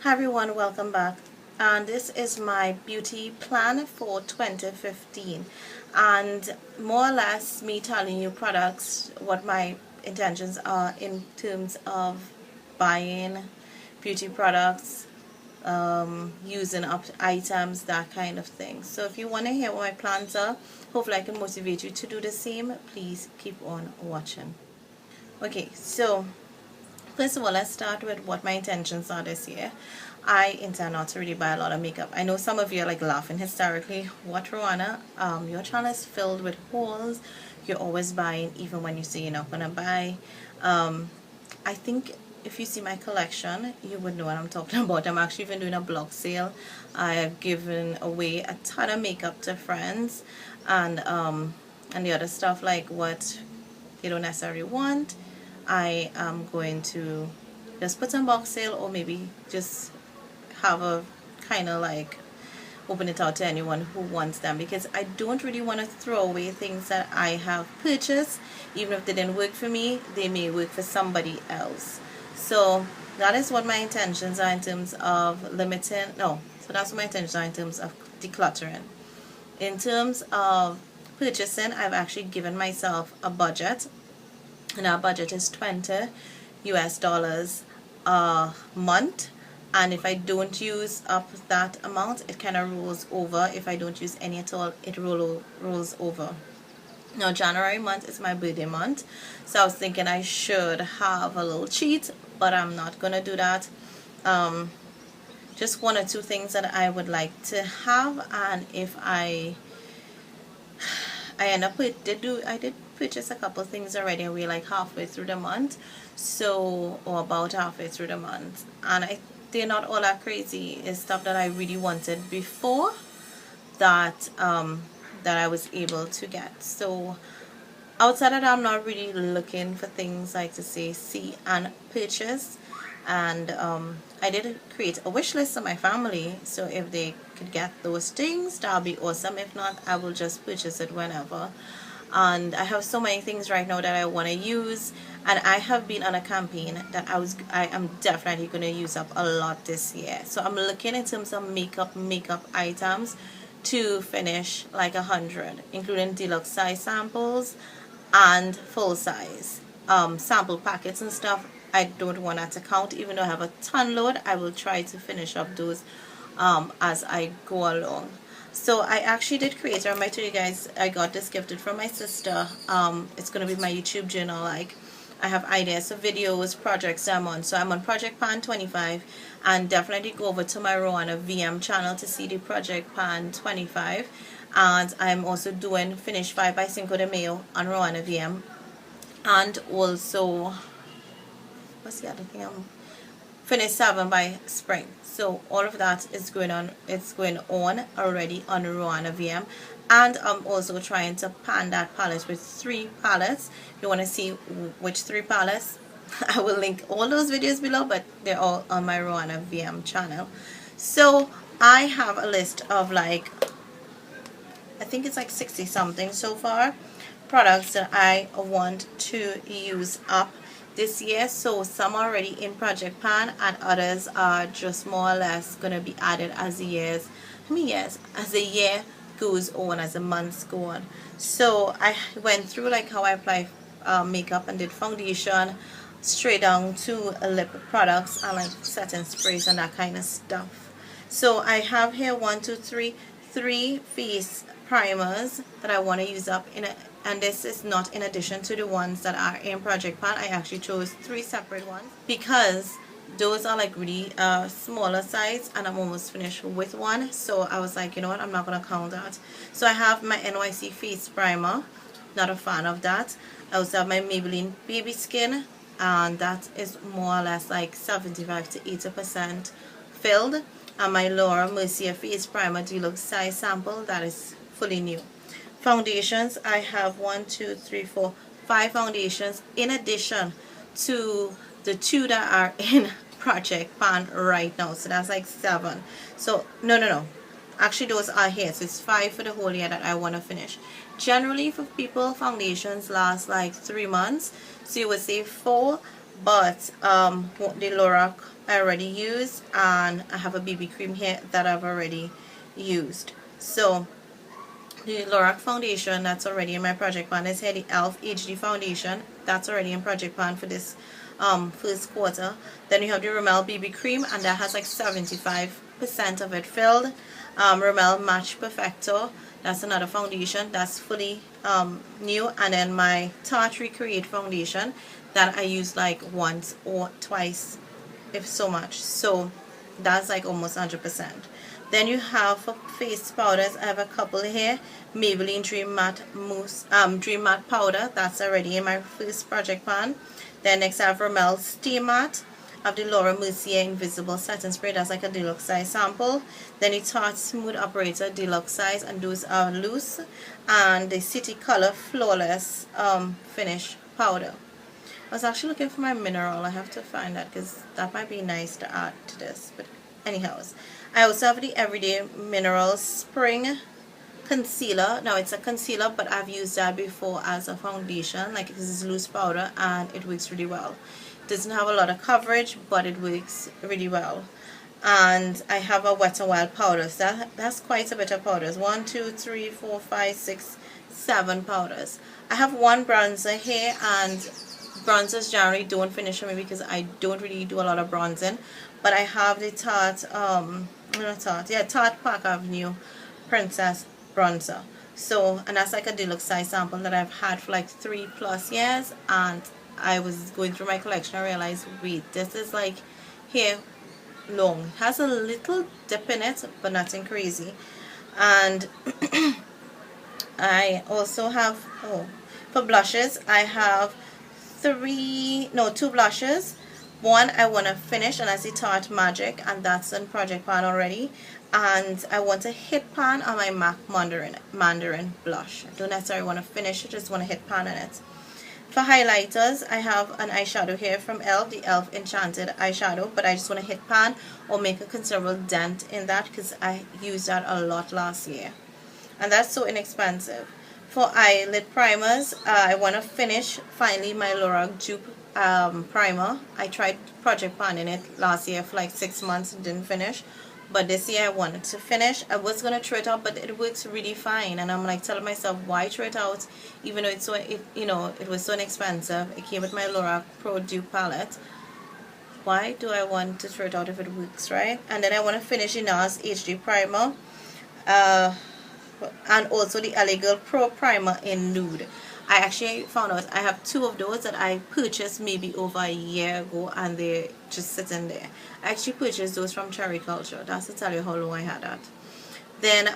Hi everyone, welcome back. And this is my beauty plan for 2015, and more or less me telling you products, what my intentions are in terms of buying beauty products, using up items, that kind of thing. So if you want to hear what my plans are, hopefully I can motivate you to do the same. Please keep on watching. Okay, so first of all, let's start with what my intentions are this year. I intend not to really buy a lot of makeup. I know some of you are like laughing hysterically. What, Rowana? Your channel is filled with hauls. You're always buying, even when you say you're not gonna buy. I think if you see my collection, you would know what I'm talking about. I'm actually even doing a blog sale. I have given away a ton of makeup to friends, and the other stuff, like what you don't necessarily want, I am going to just put on box sale, or maybe just have a kind of like open it out to anyone who wants them, because I don't really want to throw away things that I have purchased. Even if they didn't work for me, they may work for somebody else. So that is what my intentions are in terms of limiting. No, so that's what my intentions are in terms of decluttering. In terms of purchasing, I've actually given myself a budget, and our budget is $20 a month. And if I don't use up that amount, it kind of rolls over. If I don't use any at all, it rolls over. Now January month is my birthday month, so I was thinking I should have a little cheat, but I'm not gonna do that. Just one or two things that I would like to have, and if I end up with I did purchase a couple things already. We're like halfway through the month, so, or about halfway through the month, and they're not all that crazy. It's stuff that I really wanted before that that I was able to get. So outside of that, I'm not really looking for things like to say see and purchase. And I did create a wish list of my family, so if they could get those things, that'll be awesome. If not, I will just purchase it whenever. And I have so many things right now that I want to use, and I have been on a campaign that I am definitely going to use up a lot this year. So I'm looking in terms of makeup items to finish like 100, including deluxe size samples and full size sample packets and stuff. I don't want that to count. Even though I have a ton load, I will try to finish up those as I go along. So I actually did create, I might tell you guys, I got this gifted from my sister. It's going to be my YouTube journal. Like, I have ideas of videos, projects I'm on. So I'm on Project Pan 25, and definitely go over to my Rowana VM channel to see the Project Pan 25. And I'm also doing Finish 5 by Cinco de Mayo on Rowana VM. And also, what's the other thing? Finish 7 by Spring. So all of that is going on. It's going on already on Rowana VM. And I'm also trying to pan that palette with 3 palettes. If you want to see which 3 palettes, I will link all those videos below, but they're all on my Rowana VM channel. So I have a list of like, I think it's like 60 something so far, products that I want to use up this year. So some are already in Project Pan, and others are just more or less going to be added as the years, as the year goes on, as the months go on. So I went through like how I apply makeup, and did foundation straight down to lip products and like setting sprays and that kind of stuff. So I have here 3 face primers that I want to use up in a, and this is not in addition to the ones that are in Project Pan. I actually chose 3 separate ones because those are like really smaller size, and I'm almost finished with one. So I was like, you know what, I'm not gonna count that. So I have my Nyc Face Primer, not a fan of that. I also have my Maybelline Baby Skin, and that is more or less like 75 to 80% filled. And my Laura Mercier Face Primer Deluxe Size Sample, that is fully new. Foundations, I have 5 foundations in addition to the 2 that are in Project Pan right now. So that's like 7. So no, actually those are here, so it's 5 for the whole year that I want to finish. Generally for people, foundations last like 3 months, so you would say 4, but the Lorac I already used, and I have a BB cream here that I've already used. So the Lorac Foundation that's already in my project pan is here. The e.l.f. HD Foundation that's already in project pan for this first quarter. Then you have the Rimmel BB cream, and that has like 75% of it filled. Rimmel Match Perfector, that's another foundation that's fully new. And then my Tarte Recreate foundation that I use like once or twice, if so much. So that's like almost 100%. Then you have for face powders, I have a couple here. Maybelline Dream Matte Mousse, Dream Matte Powder, that's already in my first project pan. Then next I have Rimmel Stay Matte. I have the Laura Mercier Invisible Setting Spray, that's like a deluxe size sample. Then the Tarte Smooth Operator deluxe size, and those are loose. And the City Color Flawless Finish Powder. I was actually looking for my mineral. I have to find that because that might be nice to add to this. But anyhow, I also have the Everyday Mineral Spring Concealer. Now it's a concealer, but I've used that before as a foundation. Like, this is loose powder and it works really well. It doesn't have a lot of coverage, but it works really well. And I have a Wet n Wild powder. So that's quite a bit of powders. 1, 2, 3, 4, 5, 6, 7 powders. I have one bronzer here, and bronzers generally don't finish for me because I don't really do a lot of bronzing. But I have the Tarte, Tarte Park Avenue Princess bronzer. So, and that's like a deluxe size sample that I've had for like 3+ years. And I was going through my collection, I realized, wait, this is like here long. It has a little dip in it, but nothing crazy. And I also have, for blushes, I have 2 blushes. One I want to finish, and that's the Tarte Magic, and that's in project pan already. And I want to hit pan on my MAC Mandarin blush. I don't necessarily want to finish it, just want to hit pan on it. For highlighters, I have an eyeshadow here from e.l.f., the e.l.f. Enchanted eyeshadow, but I just want to hit pan or make a considerable dent in that because I used that a lot last year. And that's so inexpensive. For eyelid primers, I want to finish finally my Lorac Dupe primer. I tried project panning it last year for like 6 months and didn't finish, but this year I wanted to finish. I was gonna throw it out, but it works really fine, and I'm like telling myself, why throw it out even though it was so inexpensive. It came with my Lorac Pro Dupe palette. Why do I want to throw it out if it works, right? And then I want to finish the NARS HD primer, and also the LA Girl Pro primer in nude. I actually found out I have 2 of those that I purchased maybe over a year ago, and they're just sitting there. I actually purchased those from Cherry Culture. That's to tell you how long I had that. Then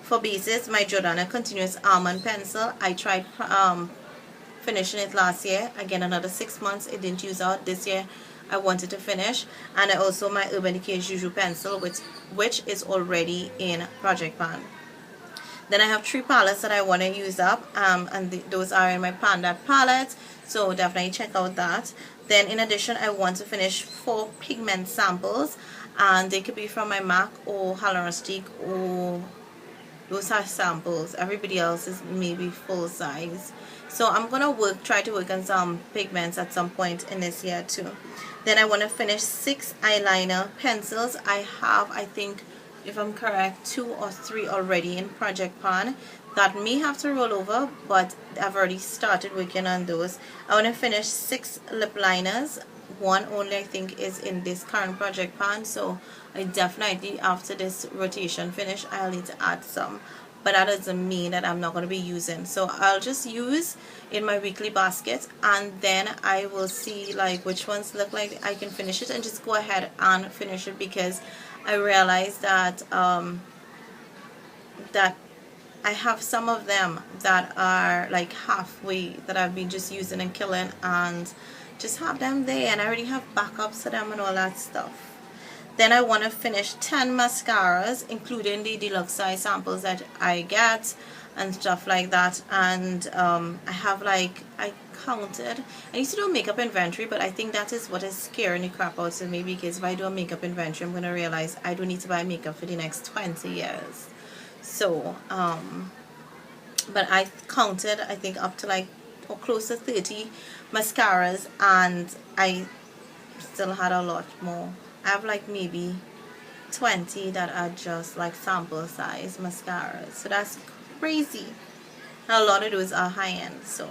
for bases, my Jordana Continuous Almond Pencil. I tried finishing it last year. Again, another 6 months. It didn't use out. This year I wanted to finish. And I also my Urban Decay Juju Pencil, which is already in project pan. Then I have 3 palettes that I want to use up, and those are in my Panda palette, so definitely check out that. Then in addition, I want to finish 4 pigment samples, and they could be from my MAC or Hyaluronic, or those are samples. Everybody else is maybe full size. So I'm gonna try to work on some pigments at some point in this year too. Then I want to finish 6 eyeliner pencils. I have, I think, if I'm correct, 2 or 3 already in project pan that may have to roll over, but I've already started working on those. I want to finish 6 lip liners. 1 only I think is in this current project pan, so I definitely, after this rotation finish, I'll need to add some, but that doesn't mean that I'm not going to be using. So I'll just use in my weekly basket, and then I will see like which ones look like I can finish it, and just go ahead and finish it, because I realized that that I have some of them that are like halfway that I've been just using and killing, and just have them there, and I already have backups to them and all that stuff. Then I want to finish 10 mascaras, including the deluxe size samples that I get and stuff like that. And I have, like, I counted, I used to do a makeup inventory, but I think that is what is scaring the crap out of me, because if I do a makeup inventory, I'm going to realize I don't need to buy makeup for the next 20 years. So but I counted, I think, up to like or close to 30 mascaras, and I still had a lot more. I have like maybe 20 that are just like sample size mascaras, so that's crazy. And a lot of those are high-end. So,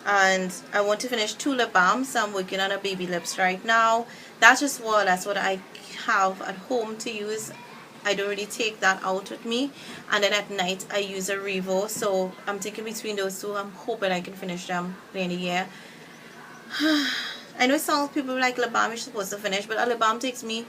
and I want to finish 2 lip balms. So I'm working on a baby lips right now. That's what I have at home to use. I don't really take that out with me, and then at night I use a Revo. So I'm thinking between those two, I'm hoping I can finish them in the year. I know some people like lip balm you're supposed to finish, but a lip balm takes me,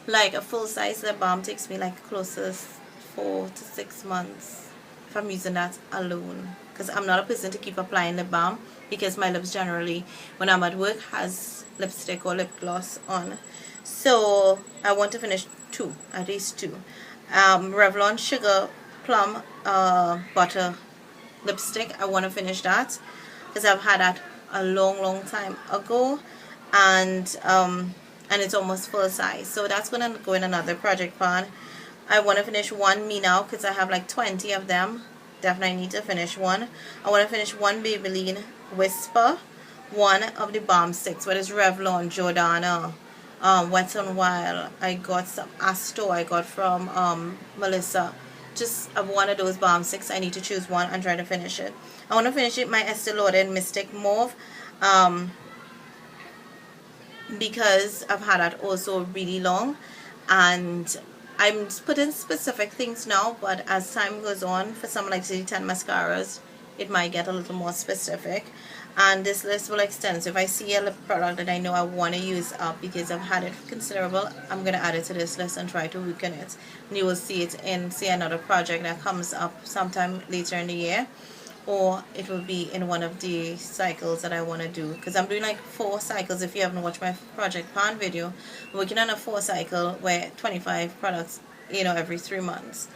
like a full size lip balm takes me like close to 4 to 6 months if I'm using that alone, because I'm not a person to keep applying lip balm, because my lips generally when I'm at work has lipstick or lip gloss on. So I want to finish 2, at least 2. Revlon Sugar Plum Butter lipstick, I want to finish that because I've had that a long time ago, and it's almost full size, so that's gonna go in another project pan. I want to finish 1 Me Now because I have like 20 of them. Definitely need to finish 1. I want to finish 1 Maybelline Whisper, 1 of the balm sticks, what is Revlon Jordana, Wet n Wild. I got some Asto I got from Melissa. Just one of those balm sticks. I need to choose one and try to finish it. I want to finish it my Estee Lauder Mystic Mauve, because I've had that also really long, and I'm putting specific things now, but as time goes on, for some like City 10 mascaras, it might get a little more specific, and this list will extend. So if I see a lip product that I know I want to use up because I've had it considerable, I'm going to add it to this list and try to weaken it. And you will see it in, say, another project that comes up sometime later in the year, or it will be in one of the cycles that I want to do, because I'm doing like 4 cycles. If you haven't watched my project pan video, I'm working on a 4 cycle where 25 products, you know, every 3 months.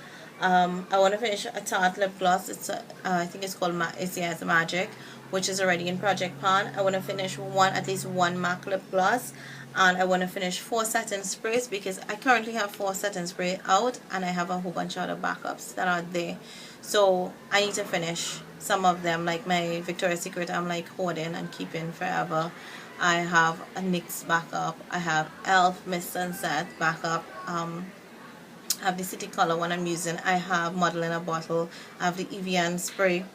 I want to finish a Tarte lip gloss. It's I think it's called it's Magic, which is already in project pan. I want to finish at least one MAC lip gloss, and I want to finish 4 setting sprays, because I currently have 4 setting spray out, and I have a whole bunch of other backups that are there. So I need to finish some of them, like my Victoria's Secret I'm like hoarding and keeping forever. I have a NYX backup. I have ELF Miss Sunset backup. I have the City Color one I'm using. I have Model in a Bottle. I have the Evian spray.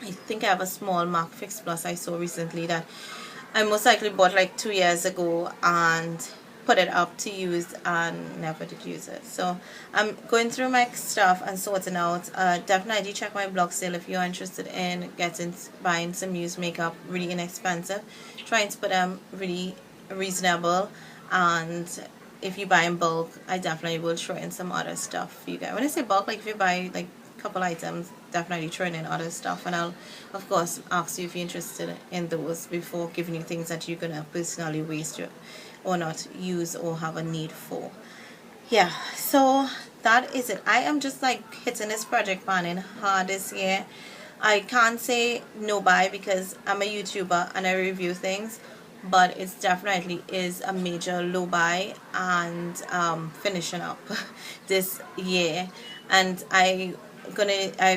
I think I have a small MAC Fix Plus I saw recently that I most likely bought like 2 years ago and put it up to use and never did use it. So I'm going through my stuff and sorting out. Definitely check my blog sale if you're interested in buying some used makeup, really inexpensive. Trying to put them really reasonable, and if you buy in bulk, I definitely will throw in some other stuff for you guys. When I say bulk, like if you buy like a couple items, definitely throw in other stuff, and I'll of course ask you if you're interested in those before giving you things that you're gonna personally waste or not use or have a need for. Yeah, so that is it. I am just like hitting this project planning hard this year. I can't say no buy because I'm a YouTuber and I review things, but it definitely is a major low buy and finishing up this year. And I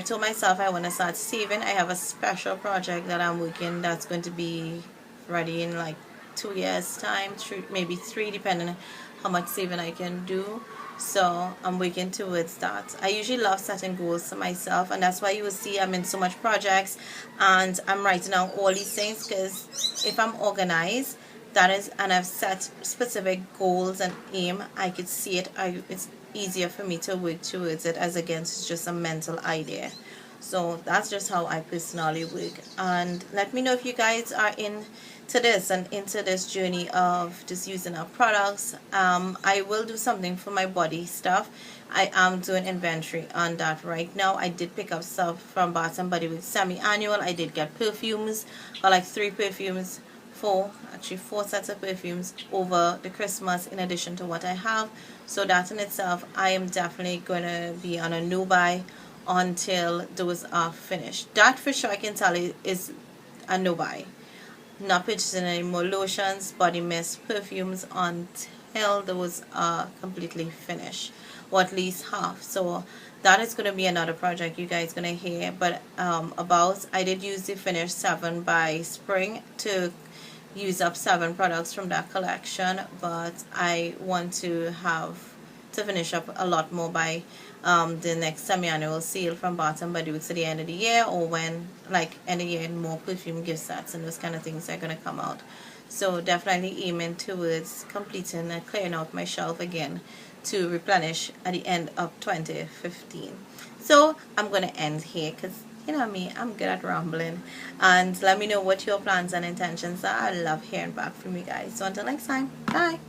told myself I want to start saving. I have a special project that I'm working that's going to be ready in like 2 years time, maybe 3, depending on how much saving I can do. So I'm working towards that. I usually love setting goals for myself, and that's why you will see I'm in so much projects and I'm writing down all these things, because if I'm organized, and I've set specific goals and aim, I could see it. It's easier for me to work towards it as against just a mental idea. So that's just how I personally work. And let me know if you guys are into this and into this journey of just using our products. I will do something for my body stuff. I am doing inventory on that right now. I did pick up stuff from Bath & Body with semi-annual. I did get perfumes, got like 3 perfumes, 4 sets of perfumes over the Christmas in addition to what I have. So that in itself, I am definitely going to be on a no buy until those are finished. That for sure I can tell you is a no buy. Not purchasing any more lotions, body mist, perfumes tail, those are completely finished, or at least half. So that is going to be another project you guys going to hear. But about, I did use the Finish 7 by Spring to use up 7 products from that collection, but I want to finish up a lot more by the next semi-annual sale from Bath and Body Works at the end of the year, or when, like, end of the year, more perfume gift sets and those kind of things are going to come out. So definitely aiming towards completing and clearing out my shelf again to replenish at the end of 2015. So I'm going to end here because, you know me, I'm good at rambling. And let me know what your plans and intentions are. I love hearing back from you guys. So until next time, bye.